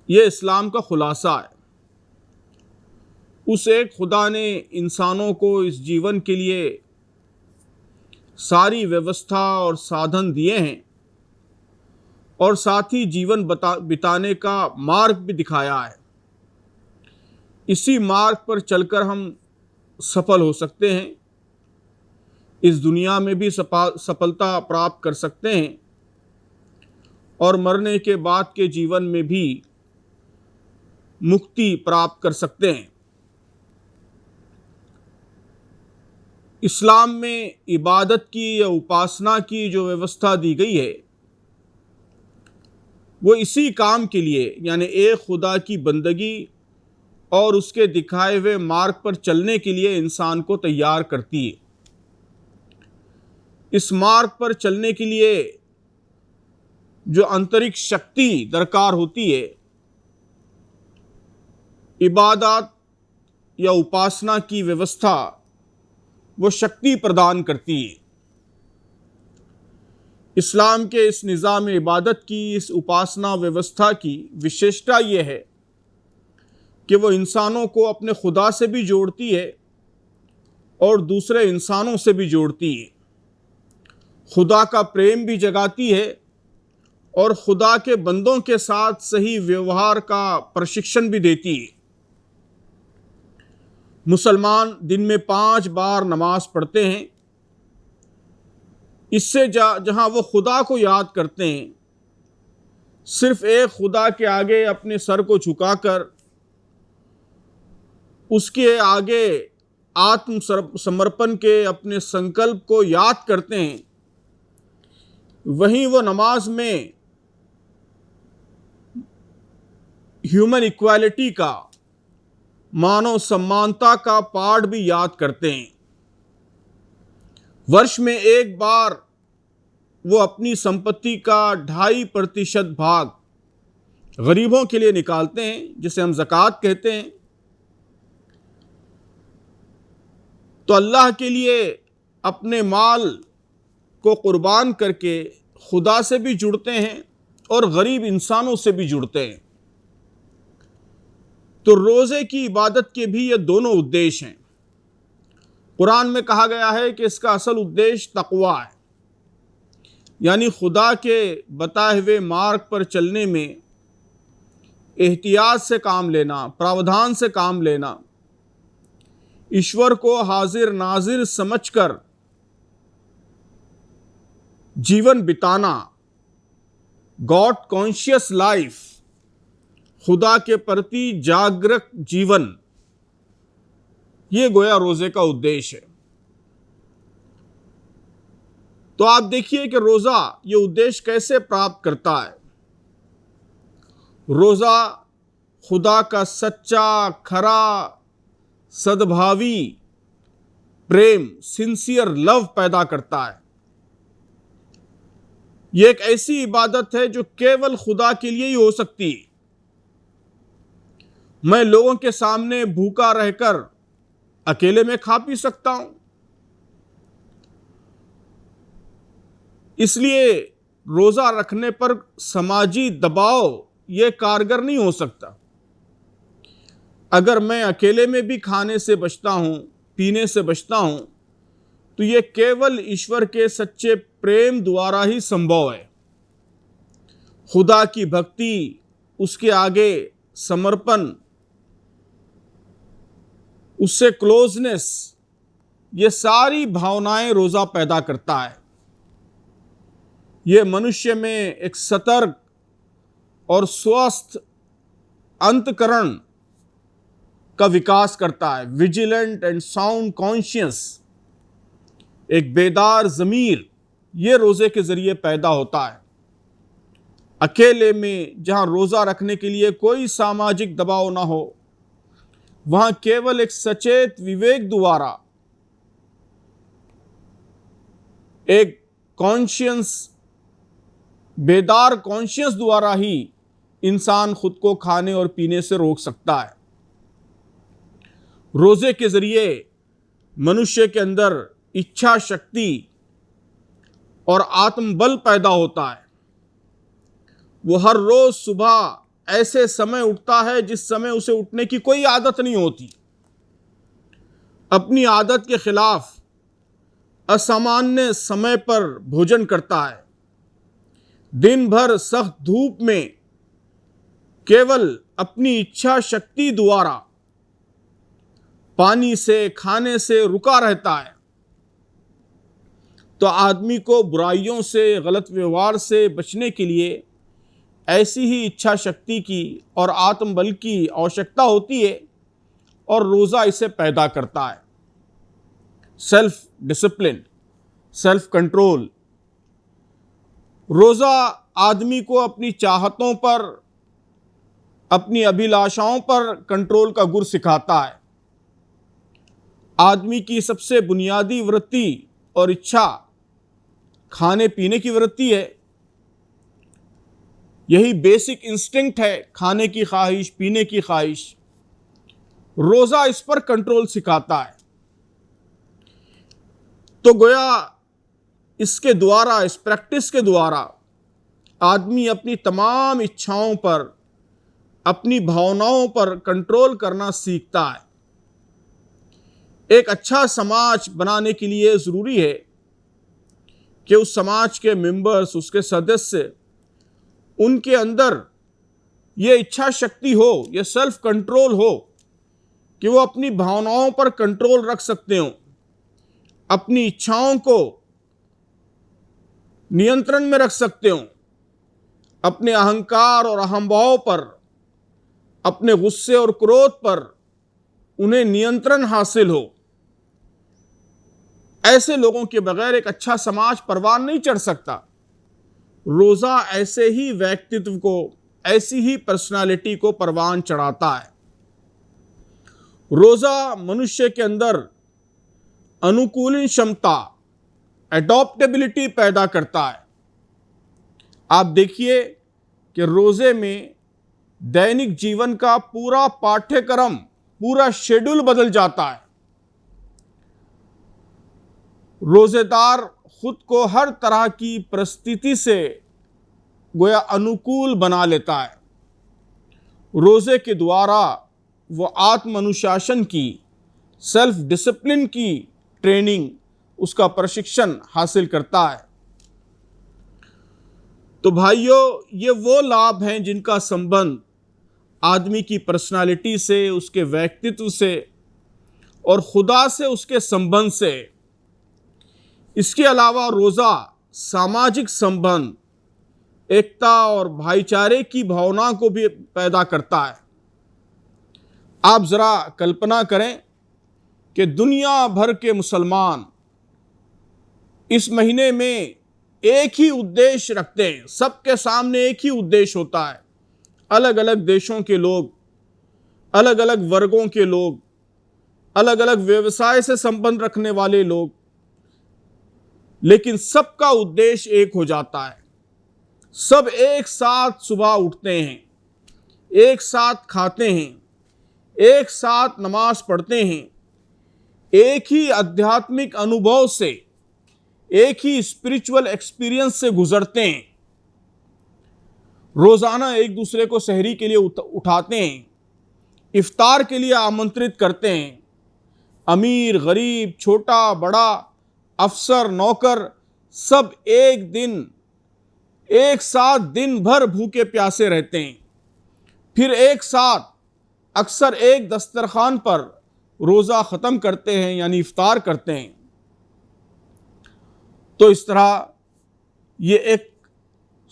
ये इस्लाम का खुलासा है। उस एक खुदा ने इंसानों को इस जीवन के लिए सारी व्यवस्था और साधन दिए हैं और साथ ही जीवन बिताने का मार्ग भी दिखाया है। इसी मार्ग पर चलकर हम सफल हो सकते हैं, इस दुनिया में भी सफलता प्राप्त कर सकते हैं और मरने के बाद के जीवन में भी मुक्ति प्राप्त कर सकते हैं। इस्लाम में इबादत की या उपासना की जो व्यवस्था दी गई है, वो इसी काम के लिए, यानी एक खुदा की बंदगी और उसके दिखाए हुए मार्ग पर चलने के लिए इंसान को तैयार करती है। इस मार्ग पर चलने के लिए जो आंतरिक शक्ति दरकार होती है, इबादत या उपासना की व्यवस्था वो शक्ति प्रदान करती है। इस्लाम के इस निज़ाम इबादत की, इस उपासना व्यवस्था की विशेषता ये है कि वो इंसानों को अपने खुदा से भी जोड़ती है और दूसरे इंसानों से भी जोड़ती है। खुदा का प्रेम भी जगाती है और खुदा के बंदों के साथ सही व्यवहार का प्रशिक्षण भी देती है। मुसलमान दिन में 5 बार नमाज पढ़ते हैं। इससे जहाँ वो खुदा को याद करते हैं, सिर्फ एक खुदा के आगे अपने सर को झुकाकर उसके आगे आत्म समर्पण के अपने संकल्प को याद करते हैं, वहीं वो नमाज में ह्यूमन इक्वालिटी का, मानव समानता का पाठ भी याद करते हैं। वर्ष में एक बार वो अपनी संपत्ति का 2.5% भाग गरीबों के लिए निकालते हैं, जिसे हम ज़कात कहते हैं। तो अल्लाह के लिए अपने माल को कुर्बान करके खुदा से भी जुड़ते हैं और गरीब इंसानों से भी जुड़ते हैं। तो रोज़े की इबादत के भी ये दोनों उद्देश्य हैं। कुरान में कहा गया है कि इसका असल उद्देश्य तक़वा है, यानी खुदा के बताए हुए मार्ग पर चलने में एहतियात से काम लेना, प्रावधान से काम लेना, ईश्वर को हाजिर नाजिर समझकर जीवन बिताना, गॉड कॉन्शियस लाइफ, खुदा के प्रति जागरूक जीवन, ये गोया रोज़े का उद्देश्य है। तो आप देखिए कि रोज़ा ये उद्देश्य कैसे प्राप्त करता है। रोज़ा खुदा का सच्चा, खरा, सद्भावी प्रेम, सिंसियर लव पैदा करता है। यह एक ऐसी इबादत है जो केवल खुदा के लिए ही हो सकती है। मैं लोगों के सामने भूखा रहकर अकेले में खा पी सकता हूं, इसलिए रोज़ा रखने पर समाजी दबाव ये कारगर नहीं हो सकता। अगर मैं अकेले में भी खाने से बचता हूं, पीने से बचता हूं, तो ये केवल ईश्वर के सच्चे प्रेम द्वारा ही संभव है। खुदा की भक्ति, उसके आगे समर्पण, उससे क्लोजनेस, ये सारी भावनाएं रोज़ा पैदा करता है। ये मनुष्य में एक सतर्क और स्वस्थ अंतकरण का विकास करता है। विजिलेंट एंड साउंड कॉन्शियस, एक बेदार ज़मीर, ये रोज़े के ज़रिए पैदा होता है। अकेले में जहाँ रोज़ा रखने के लिए कोई सामाजिक दबाव ना हो, वहाँ केवल एक सचेत विवेक द्वारा, एक कॉन्शियस, बेदार कॉन्शियस द्वारा ही इंसान खुद को खाने और पीने से रोक सकता है। रोज़े के ज़रिए मनुष्य के अंदर इच्छा शक्ति और आत्मबल पैदा होता है। वो हर रोज़ सुबह ऐसे समय उठता है जिस समय उसे उठने की कोई आदत नहीं होती। अपनी आदत के खिलाफ असामान्य समय पर भोजन करता है। दिन भर सख्त धूप में केवल अपनी इच्छा शक्ति द्वारा पानी से, खाने से रुका रहता है। तो आदमी को बुराइयों से, गलत व्यवहार से बचने के लिए ऐसी ही इच्छा शक्ति की और आत्मबल की आवश्यकता होती है, और रोज़ा इसे पैदा करता है। Self discipline, self control. रोज़ा आदमी को अपनी चाहतों पर, अपनी अभिलाषाओं पर कंट्रोल का गुर सिखाता है। आदमी की सबसे बुनियादी वृत्ति और इच्छा खाने पीने की वृत्ति है। यही बेसिक इंस्टिंक्ट है, खाने की ख्वाहिश, पीने की ख्वाहिश। रोज़ा इस पर कंट्रोल सिखाता है। तो गोया इसके द्वारा, इस प्रैक्टिस के द्वारा आदमी अपनी तमाम इच्छाओं पर, अपनी भावनाओं पर कंट्रोल करना सीखता है। एक अच्छा समाज बनाने के लिए ज़रूरी है कि उस समाज के मेंबर्स, उसके सदस्य, उनके अंदर ये इच्छा शक्ति हो, ये सेल्फ कंट्रोल हो कि वो अपनी भावनाओं पर कंट्रोल रख सकते हो, अपनी इच्छाओं को नियंत्रण में रख सकते हो, अपने अहंकार और अहंभाव पर, अपने गुस्से और क्रोध पर उन्हें नियंत्रण हासिल हो। ऐसे लोगों के बगैर एक अच्छा समाज परवान नहीं चढ़ सकता। रोज़ा ऐसे ही व्यक्तित्व को, ऐसी ही पर्सनालिटी को परवान चढ़ाता है। रोज़ा मनुष्य के अंदर अनुकूलन क्षमता, एडॉप्टेबिलिटी पैदा करता है। आप देखिए कि रोज़े में दैनिक जीवन का पूरा पाठ्यक्रम, पूरा शेड्यूल बदल जाता है। रोज़ेदार खुद को हर तरह की परिस्थिति से गोया अनुकूल बना लेता है। रोज़े के द्वारा वो आत्म अनुशासन की, सेल्फ डिसिप्लिन की ट्रेनिंग, उसका प्रशिक्षण हासिल करता है। तो भाइयों, ये वो लाभ हैं जिनका संबंध आदमी की पर्सनालिटी से, उसके व्यक्तित्व से और खुदा से, उसके संबंध से। इसके अलावा रोज़ा सामाजिक संबंध, एकता और भाईचारे की भावना को भी पैदा करता है। आप ज़रा कल्पना करें कि दुनिया भर के मुसलमान इस महीने में एक ही उद्देश्य रखते हैं। सबके सामने एक ही उद्देश्य होता है। अलग अलग देशों के लोग, अलग अलग वर्गों के लोग, अलग अलग व्यवसाय से संबंध रखने वाले लोग, लेकिन सबका उद्देश्य एक हो जाता है। सब एक साथ सुबह उठते हैं, एक साथ खाते हैं, एक साथ नमाज पढ़ते हैं, एक ही आध्यात्मिक अनुभव से, एक ही स्पिरिचुअल एक्सपीरियंस से गुजरते हैं। रोज़ाना एक दूसरे को सहरी के लिए उठाते हैं, इफ्तार के लिए आमंत्रित करते हैं। अमीर, गरीब, छोटा बड़ा, अफसर, नौकर, सब एक दिन, एक साथ दिन भर भूखे प्यासे रहते हैं। फिर एक साथ अक्सर एक दस्तरखान पर रोज़ा ख़त्म करते हैं, यानी इफ्तार करते हैं। तो इस तरह ये एक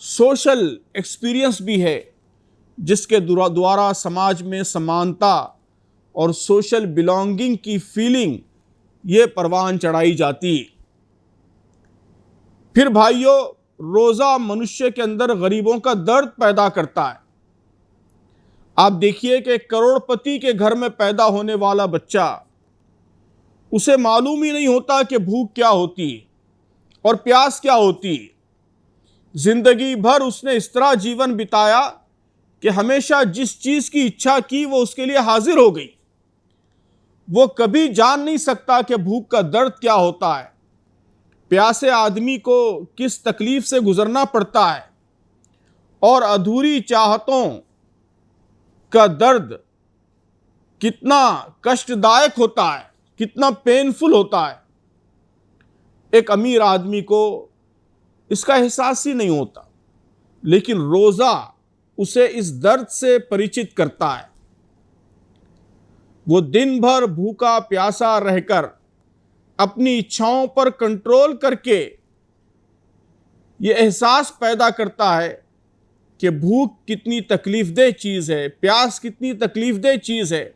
सोशल एक्सपीरियंस भी है जिसके द्वारा समाज में समानता और सोशल बिलोंगिंग की फीलिंग ये परवान चढ़ाई जाती है। फिर भाइयों, रोज़ा मनुष्य के अंदर गरीबों का दर्द पैदा करता है। आप देखिए कि करोड़पति के घर में पैदा होने वाला बच्चा, उसे मालूम ही नहीं होता कि भूख क्या होती है और प्यास क्या होती है। जिंदगी भर उसने इस तरह जीवन बिताया कि हमेशा जिस चीज़ की इच्छा की वो उसके लिए हाजिर हो गई। वो कभी जान नहीं सकता कि भूख का दर्द क्या होता है, प्यासे आदमी को किस तकलीफ से गुजरना पड़ता है, और अधूरी चाहतों का दर्द कितना कष्टदायक होता है, कितना पेनफुल होता है। एक अमीर आदमी को इसका एहसास ही नहीं होता, लेकिन रोज़ा उसे इस दर्द से परिचित करता है। वो दिन भर भूखा प्यासा रहकर अपनी इच्छाओं पर कंट्रोल करके ये एहसास पैदा करता है कि भूख कितनी तकलीफदेह चीज़ है, प्यास कितनी तकलीफदेह चीज़ है।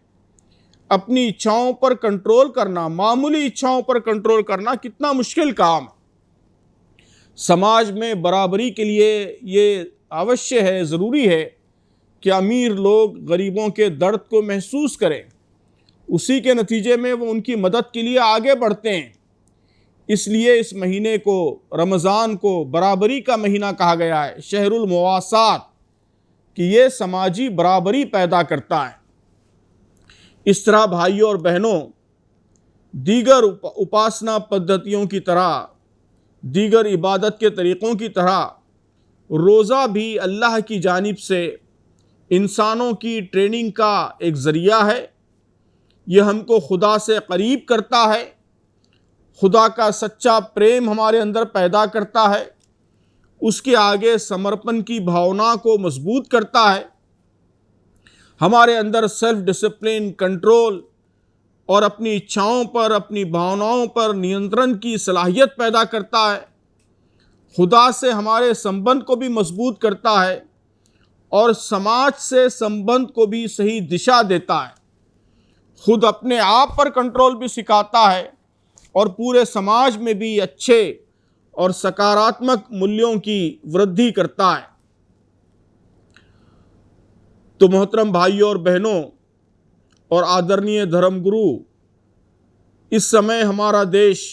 अपनी इच्छाओं पर कंट्रोल करना, मामूली इच्छाओं पर कंट्रोल करना कितना मुश्किल काम है। समाज में बराबरी के लिए ये अवश्य है, ज़रूरी है कि अमीर लोग गरीबों के दर्द को महसूस करें, उसी के नतीजे में वो उनकी मदद के लिए आगे बढ़ते हैं। इसलिए इस महीने को, रमज़ान को, बराबरी का महीना कहा गया है, शहरुल मुवासात, कि ये समाजी बराबरी पैदा करता है। इस तरह भाइयों और बहनों, दीगर उपासना पद्धतियों की तरह, दीगर इबादत के तरीक़ों की तरह रोज़ा भी अल्लाह की जानिब से इंसानों की ट्रेनिंग का एक ज़रिया है। यह हमको खुदा से करीब करता है, खुदा का सच्चा प्रेम हमारे अंदर पैदा करता है, उसके आगे समर्पण की भावना को मजबूत करता है, हमारे अंदर सेल्फ डिसिप्लिन, कंट्रोल और अपनी इच्छाओं पर, अपनी भावनाओं पर नियंत्रण की सलाहियत पैदा करता है, खुदा से हमारे संबंध को भी मजबूत करता है और समाज से संबंध को भी सही दिशा देता है। खुद अपने आप पर कंट्रोल भी सिखाता है और पूरे समाज में भी अच्छे और सकारात्मक मूल्यों की वृद्धि करता है। तो मोहतरम भाइयों और बहनों और आदरणीय धर्मगुरु, इस समय हमारा देश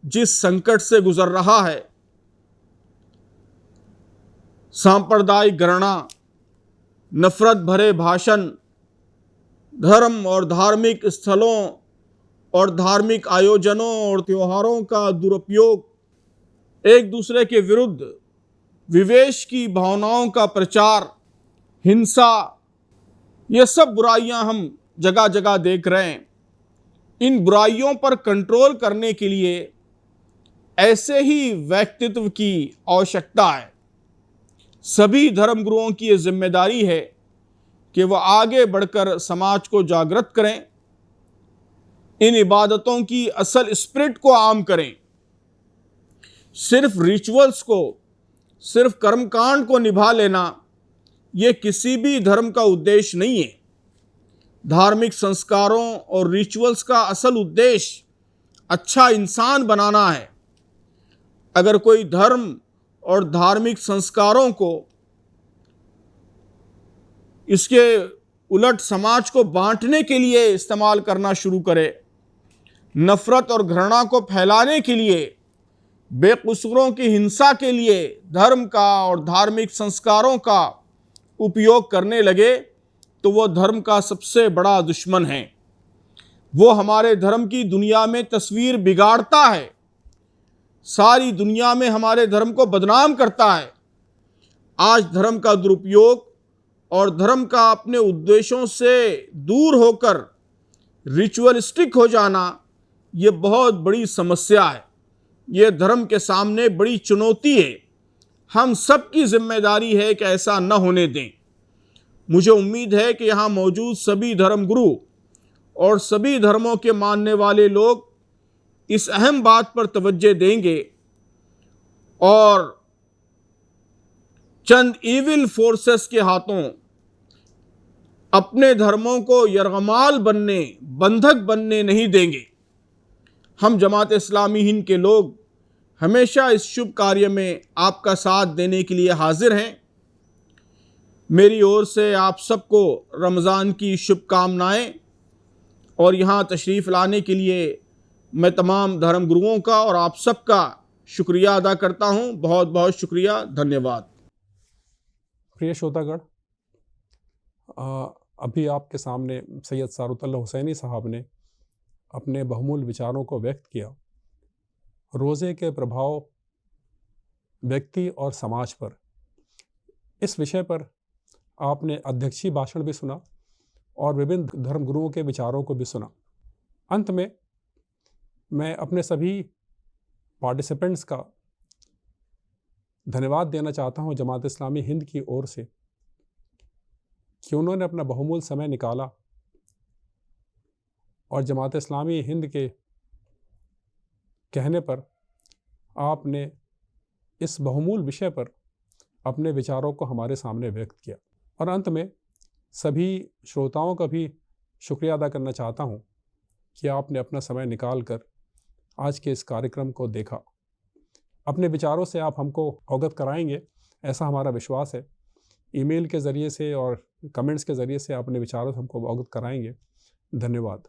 जिस संकट से गुजर रहा है, सांप्रदायिक गणना, नफरत भरे भाषण, धर्म और धार्मिक स्थलों और धार्मिक आयोजनों और त्योहारों का दुरुपयोग, एक दूसरे के विरुद्ध विवेश की भावनाओं का प्रचार, हिंसा, ये सब बुराइयां हम जगह जगह देख रहे हैं। इन बुराइयों पर कंट्रोल करने के लिए ऐसे ही व्यक्तित्व की आवश्यकता है। सभी धर्मगुरुओं की ये जिम्मेदारी है कि वह आगे बढ़कर समाज को जागृत करें, इन इबादतों की असल स्पिरिट को आम करें। सिर्फ रिचुअल्स को, सिर्फ कर्मकांड को निभा लेना, ये किसी भी धर्म का उद्देश्य नहीं है। धार्मिक संस्कारों और रिचुअल्स का असल उद्देश्य अच्छा इंसान बनाना है। अगर कोई धर्म और धार्मिक संस्कारों को इसके उलट समाज को बांटने के लिए इस्तेमाल करना शुरू करे, नफरत और घृणा को फैलाने के लिए, बेकसूरों की हिंसा के लिए धर्म का और धार्मिक संस्कारों का उपयोग करने लगे, तो वो धर्म का सबसे बड़ा दुश्मन है। वो हमारे धर्म की दुनिया में तस्वीर बिगाड़ता है, सारी दुनिया में हमारे धर्म को बदनाम करता है। आज धर्म का दुरुपयोग और धर्म का अपने उद्देश्यों से दूर होकर रिचुअलिस्टिक हो जाना, ये बहुत बड़ी समस्या है। ये धर्म के सामने बड़ी चुनौती है। हम सब की जिम्मेदारी है कि ऐसा न होने दें। मुझे उम्मीद है कि यहाँ मौजूद सभी धर्मगुरु और सभी धर्मों के मानने वाले लोग इस अहम बात पर तवज्जो देंगे और चंद ईविल फोर्सेस के हाथों अपने धर्मों को यरगमाल बनने, बंधक बनने नहीं देंगे। हम जमात इस्लामी हिंद के लोग हमेशा इस शुभ कार्य में आपका साथ देने के लिए हाजिर हैं। मेरी ओर से आप सबको रमज़ान की शुभकामनाएं और यहाँ तशरीफ़ लाने के लिए मैं तमाम धर्मगुरुओं का और आप सबका शुक्रिया अदा करता हूँ। बहुत बहुत शुक्रिया, धन्यवाद। प्रिय श्रोतागण, अभी आपके सामने सैयद सारुतल्लाह हुसैनी साहब ने अपने बहुमूल्य विचारों को व्यक्त किया। रोज़े के प्रभाव व्यक्ति और समाज पर, इस विषय पर आपने अध्यक्षीय भाषण भी सुना और विभिन्न धर्मगुरुओं के विचारों को भी सुना। अंत में मैं अपने सभी पार्टिसिपेंट्स का धन्यवाद देना चाहता हूं जमात इस्लामी हिंद की ओर से कि उन्होंने अपना बहुमूल्य समय निकाला और जमात इस्लामी हिंद के कहने पर आपने इस बहुमूल्य विषय पर अपने विचारों को हमारे सामने व्यक्त किया। और अंत में सभी श्रोताओं का भी शुक्रिया अदा करना चाहता हूं कि आपने अपना समय निकाल कर आज के इस कार्यक्रम को देखा। अपने विचारों से आप हमको अवगत कराएंगे, ऐसा हमारा विश्वास है। ईमेल के ज़रिए से और कमेंट्स के ज़रिए से अपने विचारों से हमको अवगत कराएंगे। धन्यवाद।